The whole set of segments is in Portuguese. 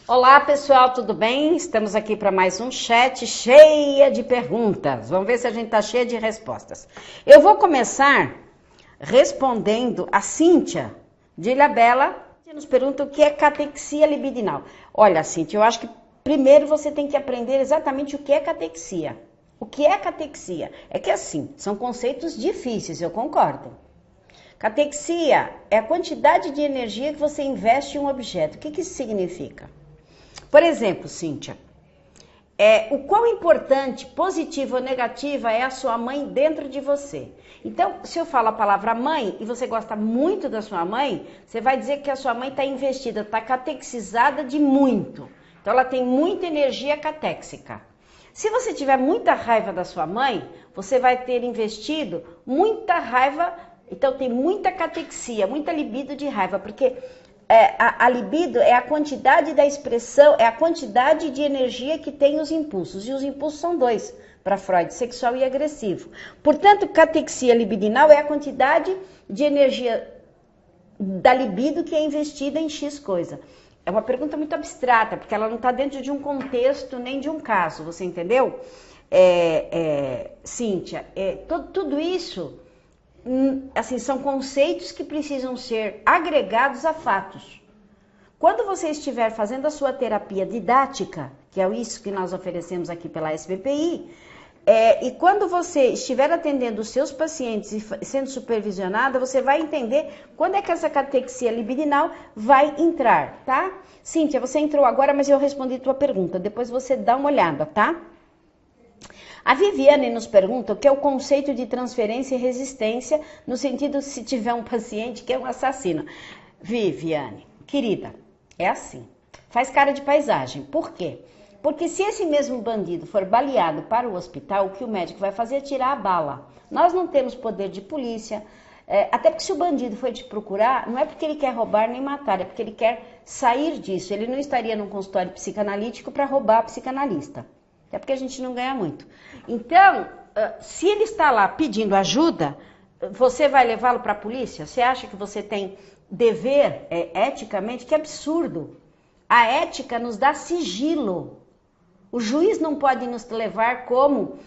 Olá pessoal, tudo bem? Estamos aqui para mais um chat cheia de perguntas. Vamos ver se a gente está cheia de respostas. Eu vou começar respondendo a Cíntia de Ilhabela, que nos pergunta o que é catexia libidinal. Olha, Cíntia, eu acho que primeiro você tem que aprender exatamente o que é catexia. O que é catexia? É que assim, são conceitos difíceis, eu concordo. Catexia é a quantidade de energia que você investe em um objeto. O que isso significa? Por exemplo, Cíntia, o quão importante, positiva ou negativa é a sua mãe dentro de você. Então, se eu falo a palavra mãe e você gosta muito da sua mãe, você vai dizer que a sua mãe está investida, está catexizada de muito. Então, ela tem muita energia catéxica. Se você tiver muita raiva da sua mãe, você vai ter investido muita raiva, então tem muita catexia, muita libido de raiva, porque a libido é a quantidade da expressão, é a quantidade de energia que tem os impulsos. E os impulsos são dois, para Freud, sexual e agressivo. Portanto, catexia libidinal é a quantidade de energia da libido que é investida em X coisa. É uma pergunta muito abstrata, porque ela não está dentro de um contexto nem de um caso, você entendeu? Cíntia, tudo isso... assim, são conceitos que precisam ser agregados a fatos. Quando você estiver fazendo a sua terapia didática, que é isso que nós oferecemos aqui pela SBPI, e quando você estiver atendendo os seus pacientes e sendo supervisionada, você vai entender quando é que essa catexia libidinal vai entrar, tá? Cíntia, você entrou agora, mas eu respondi tua pergunta. Depois você dá uma olhada, tá? A Viviane nos pergunta o que é o conceito de transferência e resistência, no sentido se tiver um paciente que é um assassino. Viviane, querida, é assim, faz cara de paisagem. Por quê? Porque se esse mesmo bandido for baleado para o hospital, o que o médico vai fazer é tirar a bala. Nós não temos poder de polícia, até porque se o bandido foi te procurar, não é porque ele quer roubar nem matar, é porque ele quer sair disso. Ele não estaria num consultório psicanalítico para roubar a psicanalista. É porque a gente não ganha muito. Então, se ele está lá pedindo ajuda, você vai levá-lo para a polícia? Você acha que você tem dever eticamente? Que absurdo. A ética nos dá sigilo. O juiz não pode nos levar como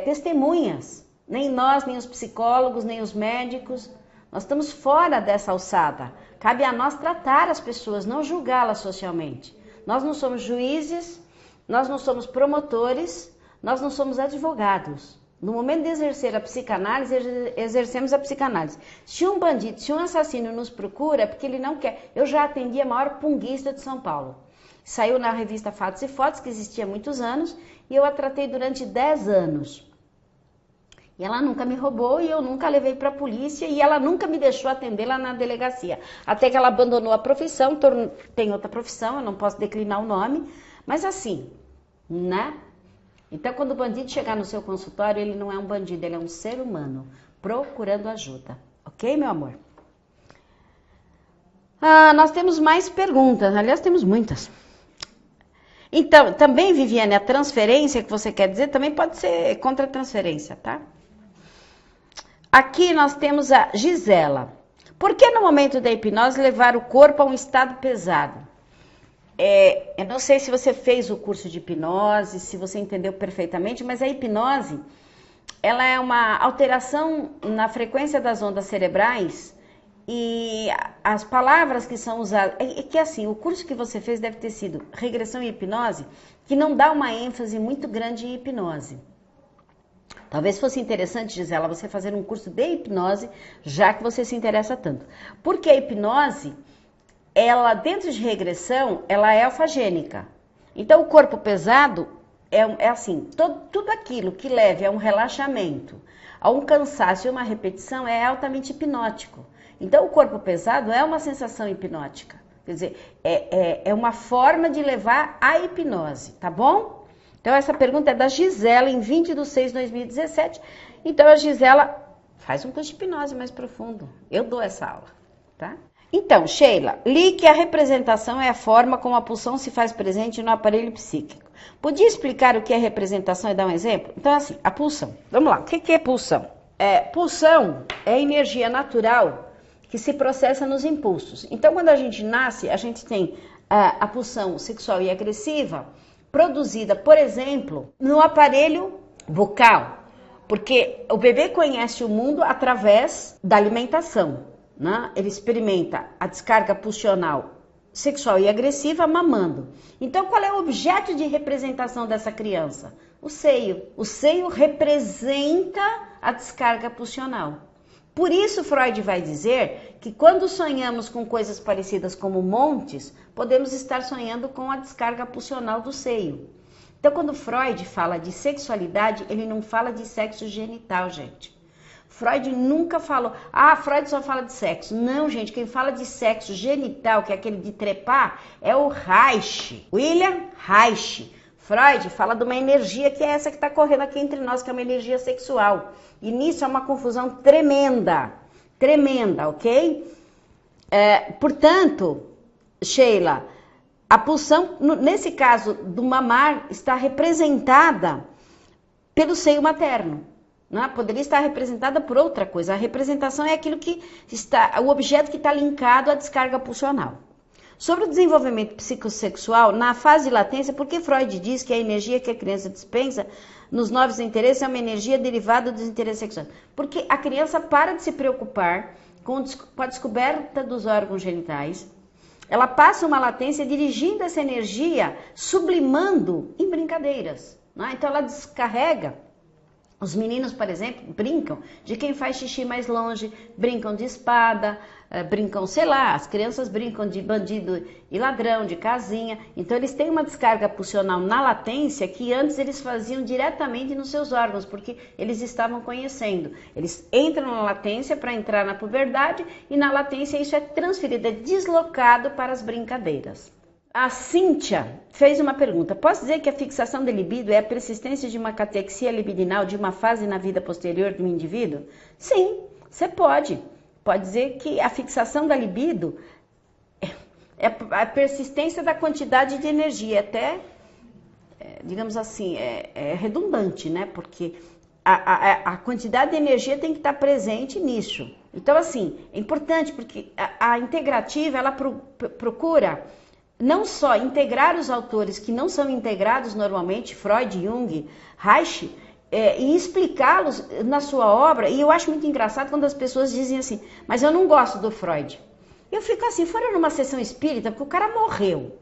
testemunhas. Nem nós, nem os psicólogos, nem os médicos. Nós estamos fora dessa alçada. Cabe a nós tratar as pessoas, não julgá-las socialmente. Nós não somos juízes. Nós não somos promotores, nós não somos advogados. No momento de exercer a psicanálise, exercemos a psicanálise. Se um bandido, se um assassino nos procura, é porque ele não quer. Eu já atendi a maior punguista de São Paulo. Saiu na revista Fatos e Fotos, que existia há muitos anos, e eu a tratei durante 10 anos. E ela nunca me roubou e eu nunca levei para a polícia e ela nunca me deixou atender lá na delegacia. Até que ela abandonou a profissão, tem outra profissão, eu não posso declinar o nome, mas assim... né? Então, quando o bandido chegar no seu consultório, ele não é um bandido, ele é um ser humano procurando ajuda. Ok, meu amor? Nós temos mais perguntas, aliás, temos muitas. Então, também, Viviane, a transferência que você quer dizer também pode ser contra a transferência, tá? Aqui nós temos a Gisela. Por que no momento da hipnose levar o corpo a um estado pesado? Eu não sei se você fez o curso de hipnose, se você entendeu perfeitamente, mas a hipnose, ela é uma alteração na frequência das ondas cerebrais e as palavras que são usadas... É que assim, o curso que você fez deve ter sido regressão e hipnose, que não dá uma ênfase muito grande em hipnose. Talvez fosse interessante, Gisela, você fazer um curso de hipnose, já que você se interessa tanto. Porque a hipnose... ela, dentro de regressão, ela é alfagênica. Então, o corpo pesado é assim, tudo aquilo que leve a um relaxamento, a um cansaço e uma repetição é altamente hipnótico. Então, o corpo pesado é uma sensação hipnótica. Quer dizer, é uma forma de levar a hipnose, tá bom? Então, essa pergunta é da Gisela, em 20/6/2017. Então, a Gisela faz um curso de hipnose mais profundo. Eu dou essa aula, tá? Então, Sheila, li que a representação é a forma como a pulsão se faz presente no aparelho psíquico. Podia explicar o que é representação e dar um exemplo? Então, assim, a pulsão. Vamos lá, o que é pulsão? Pulsão é energia natural que se processa nos impulsos. Então, quando a gente nasce, a gente tem a pulsão sexual e agressiva produzida, por exemplo, no aparelho bucal, porque o bebê conhece o mundo através da alimentação, né? Ele experimenta a descarga pulsional sexual e agressiva mamando. Então, qual é o objeto de representação dessa criança? O seio. O seio representa a descarga pulsional. Por isso, Freud vai dizer que quando sonhamos com coisas parecidas como montes, podemos estar sonhando com a descarga pulsional do seio. Então, quando Freud fala de sexualidade, ele não fala de sexo genital, gente. Freud nunca falou, Freud só fala de sexo. Não, gente, quem fala de sexo genital, que é aquele de trepar, é o Reich, William Reich. Freud fala de uma energia que é essa que está correndo aqui entre nós, que é uma energia sexual. E nisso é uma confusão tremenda, ok? Portanto, Sheila, a pulsão, nesse caso do mamar, está representada pelo seio materno. Né? Poderia estar representada por outra coisa. A representação é aquilo que está, o objeto que está linkado à descarga pulsional. Sobre o desenvolvimento psicossexual, na fase de latência, por que Freud diz que a energia que a criança dispensa nos novos interesses é uma energia derivada dos interesses sexuais? Porque a criança para de se preocupar com a descoberta dos órgãos genitais, ela passa uma latência dirigindo essa energia, sublimando em brincadeiras. Né? Então ela descarrega. Os meninos, por exemplo, brincam de quem faz xixi mais longe, brincam de espada, brincam, sei lá, as crianças brincam de bandido e ladrão, de casinha. Então eles têm uma descarga pulsional na latência que antes eles faziam diretamente nos seus órgãos, porque eles estavam conhecendo. Eles entram na latência para entrar na puberdade e na latência isso é transferido, é deslocado para as brincadeiras. A Cíntia fez uma pergunta. Posso dizer que a fixação da libido é a persistência de uma catexia libidinal de uma fase na vida posterior do indivíduo? Sim, você pode. Pode dizer que a fixação da libido é a persistência da quantidade de energia. Até, digamos assim, é redundante, né? Porque a quantidade de energia tem que estar presente nisso. Então, assim, é importante porque a integrativa, ela procura não só integrar os autores que não são integrados normalmente, Freud, Jung, Reich, e explicá-los na sua obra. E eu acho muito engraçado quando as pessoas dizem assim, mas eu não gosto do Freud. Eu fico assim, fora numa sessão espírita, porque o cara morreu.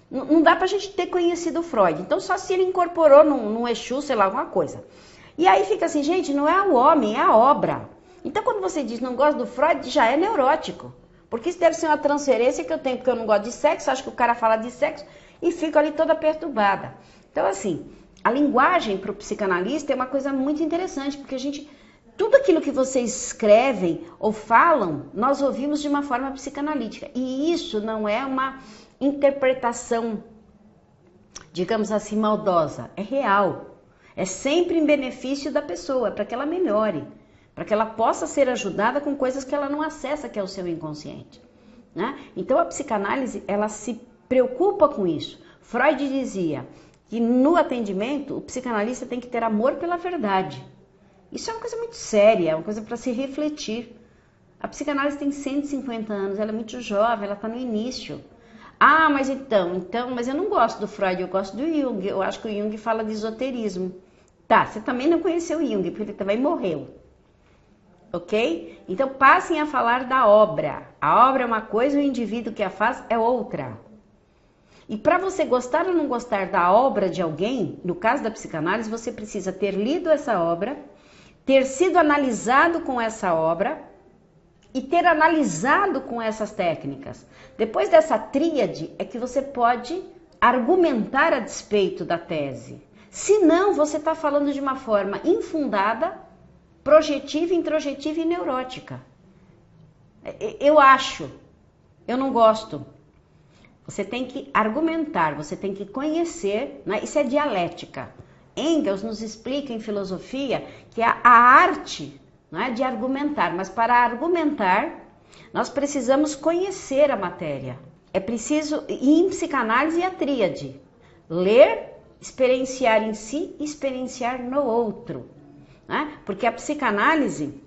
Não dá pra gente ter conhecido o Freud. Então só se ele incorporou num Exu, sei lá, alguma coisa. E aí fica assim, gente, não é o homem, é a obra. Então quando você diz não gosta do Freud, já é neurótico. Porque isso deve ser uma transferência que eu tenho, porque eu não gosto de sexo, acho que o cara fala de sexo e fico ali toda perturbada. Então, assim, a linguagem para o psicanalista é uma coisa muito interessante, porque tudo aquilo que vocês escrevem ou falam, nós ouvimos de uma forma psicanalítica. E isso não é uma interpretação, digamos assim, maldosa. É real. É sempre em benefício da pessoa, para que ela melhore. Para que ela possa ser ajudada com coisas que ela não acessa, que é o seu inconsciente. Né? Então a psicanálise, ela se preocupa com isso. Freud dizia que no atendimento o psicanalista tem que ter amor pela verdade. Isso é uma coisa muito séria, é uma coisa para se refletir. A psicanálise tem 150 anos, ela é muito jovem, ela está no início. Mas mas eu não gosto do Freud, eu gosto do Jung. Eu acho que o Jung fala de esoterismo. Tá, você também não conheceu o Jung, porque ele também morreu. Ok? Então passem a falar da obra. A obra é uma coisa, o indivíduo que a faz é outra. E para você gostar ou não gostar da obra de alguém, no caso da psicanálise, você precisa ter lido essa obra, ter sido analisado com essa obra e ter analisado com essas técnicas. Depois dessa tríade é que você pode argumentar a despeito da tese. Senão, você está falando de uma forma infundada, projetiva, introjetiva e neurótica. Eu não gosto. Você tem que argumentar, você tem que conhecer, né? Isso é dialética. Engels nos explica em filosofia que é a arte, né, de argumentar, mas para argumentar nós precisamos conhecer a matéria. É preciso, e em psicanálise, a tríade: ler, experienciar em si e experienciar no outro. Né? Porque a psicanálise,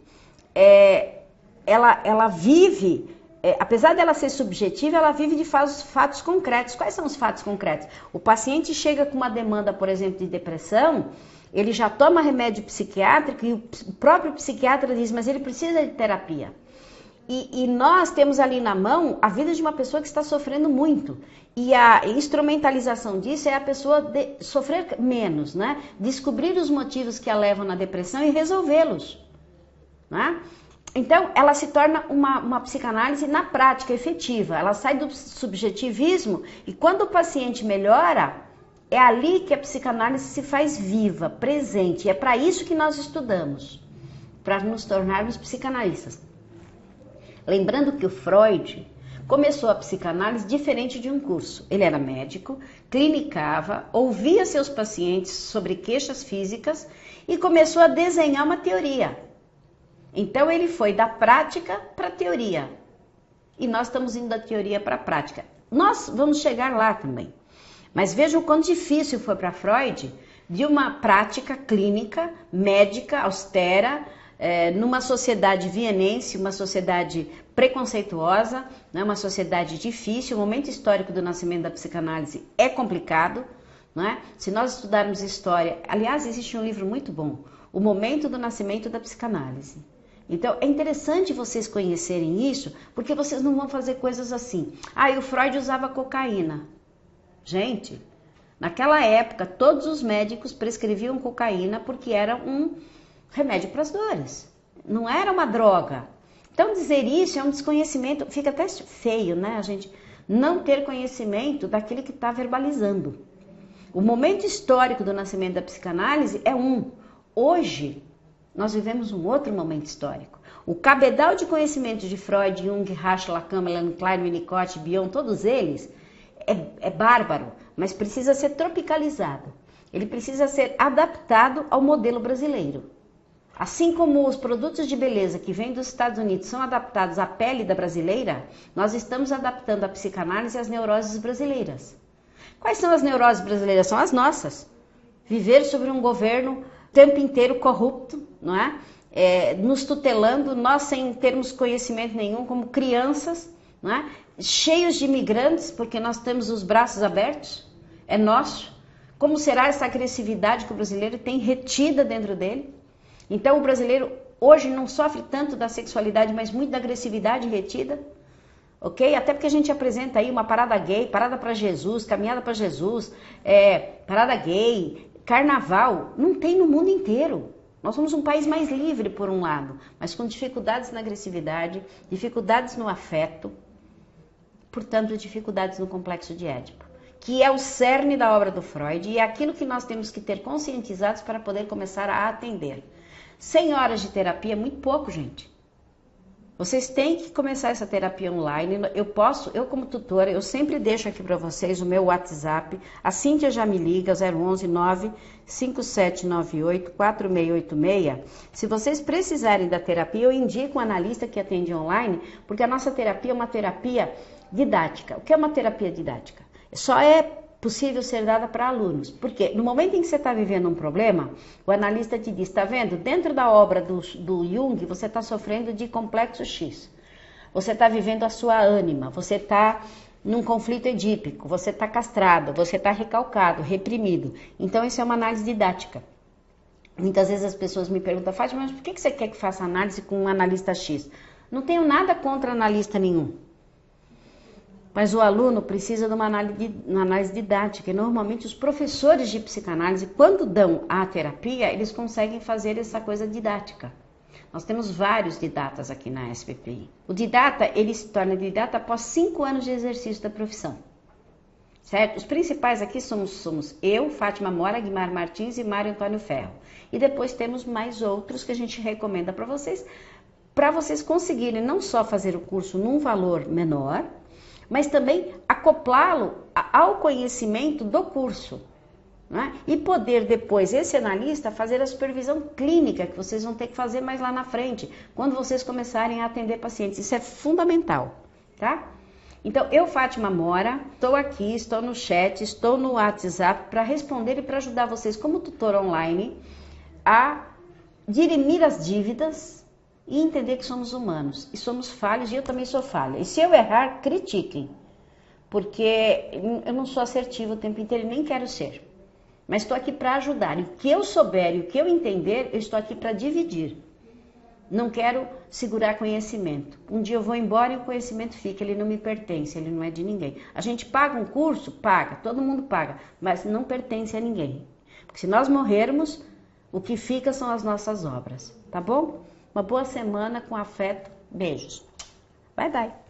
ela vive apesar dela ser subjetiva, ela vive de fatos concretos. Quais são os fatos concretos? O paciente chega com uma demanda, por exemplo, de depressão, ele já toma remédio psiquiátrico e o próprio psiquiatra diz, mas ele precisa de terapia. E nós temos ali na mão a vida de uma pessoa que está sofrendo muito. E a instrumentalização disso é a pessoa sofrer menos, né? Descobrir os motivos que a levam na depressão e resolvê-los, né? Então, ela se torna uma psicanálise na prática, efetiva. Ela sai do subjetivismo e quando o paciente melhora, é ali que a psicanálise se faz viva, presente. E é para isso que nós estudamos, para nos tornarmos psicanalistas. Lembrando que o Freud começou a psicanálise diferente de um curso. Ele era médico, clinicava, ouvia seus pacientes sobre queixas físicas e começou a desenhar uma teoria. Então ele foi da prática para a teoria. E nós estamos indo da teoria para a prática. Nós vamos chegar lá também. Mas vejam o quão difícil foi para Freud de uma prática clínica, médica, austera, numa sociedade vienense, uma sociedade preconceituosa, né, uma sociedade difícil. O momento histórico do nascimento da psicanálise é complicado, né? Se nós estudarmos história, aliás, existe um livro muito bom, O Momento do Nascimento da Psicanálise. Então, é interessante vocês conhecerem isso, porque vocês não vão fazer coisas assim. E o Freud usava cocaína. Gente, naquela época, todos os médicos prescreviam cocaína porque era um remédio para as dores. Não era uma droga. Então, dizer isso é um desconhecimento. Fica até feio, né? A gente não ter conhecimento daquele que está verbalizando. O momento histórico do nascimento da psicanálise é um. Hoje, nós vivemos um outro momento histórico. O cabedal de conhecimento de Freud, Jung, Reich, Lacan, Melanie Klein, Winnicott, Bion, todos eles, é bárbaro, mas precisa ser tropicalizado. Ele precisa ser adaptado ao modelo brasileiro. Assim como os produtos de beleza que vêm dos Estados Unidos são adaptados à pele da brasileira, nós estamos adaptando a psicanálise às neuroses brasileiras. Quais são as neuroses brasileiras? São as nossas. Viver sobre um governo o tempo inteiro corrupto, não é? Nos tutelando, nós sem termos conhecimento nenhum, como crianças, não é? Cheios de imigrantes, porque nós temos os braços abertos, é nosso. Como será essa agressividade que o brasileiro tem retida dentro dele? Então o brasileiro hoje não sofre tanto da sexualidade, mas muito da agressividade retida, ok? Até porque a gente apresenta aí uma parada gay, parada para Jesus, caminhada para Jesus, parada gay, carnaval, não tem no mundo inteiro. Nós somos um país mais livre por um lado, mas com dificuldades na agressividade, dificuldades no afeto, portanto dificuldades no complexo de Édipo, que é o cerne da obra do Freud e é aquilo que nós temos que ter conscientizados para poder começar a atender. 100 horas de terapia é muito pouco, gente. Vocês têm que começar essa terapia online. Eu como tutora, eu sempre deixo aqui para vocês o meu WhatsApp. A Cíntia já me liga, 011 95798 4686. Se vocês precisarem da terapia, eu indico um analista que atende online, porque a nossa terapia é uma terapia didática. O que é uma terapia didática? Só é possível ser dada para alunos. Porque no momento em que você está vivendo um problema, o analista te diz, está vendo? Dentro da obra do Jung, você está sofrendo de complexo X. Você está vivendo a sua ânima, você está num conflito edípico, você está castrado, você está recalcado, reprimido. Então, isso é uma análise didática. Muitas vezes as pessoas me perguntam, Fátima, mas por que você quer que faça análise com um analista X? Não tenho nada contra analista nenhum. Mas o aluno precisa de uma análise didática. E normalmente os professores de psicanálise, quando dão a terapia, eles conseguem fazer essa coisa didática. Nós temos vários didatas aqui na SPPI. O didata, ele se torna didata após 5 anos de exercício da profissão. Certo? Os principais aqui somos eu, Fátima Mora, Guimar Martins e Mário Antônio Ferro. E depois temos mais outros que a gente recomenda para vocês conseguirem não só fazer o curso num valor menor, mas também acoplá-lo ao conhecimento do curso, né? E poder depois, esse analista, fazer a supervisão clínica, que vocês vão ter que fazer mais lá na frente, quando vocês começarem a atender pacientes. Isso é fundamental, tá? Então, eu, Fátima Mora, estou aqui, estou no chat, estou no WhatsApp para responder e para ajudar vocês como tutor online a dirimir as dívidas, e entender que somos humanos e somos falhos, e eu também sou falha. E se eu errar, critiquem, porque eu não sou assertiva o tempo inteiro e nem quero ser. Mas estou aqui para ajudar. E o que eu souber e o que eu entender, eu estou aqui para dividir. Não quero segurar conhecimento. Um dia eu vou embora e o conhecimento fica, ele não me pertence, ele não é de ninguém. A gente paga um curso? Paga, todo mundo paga, mas não pertence a ninguém. Porque se nós morrermos, o que fica são as nossas obras, tá bom? Uma boa semana com afeto, beijos. Bye, bye.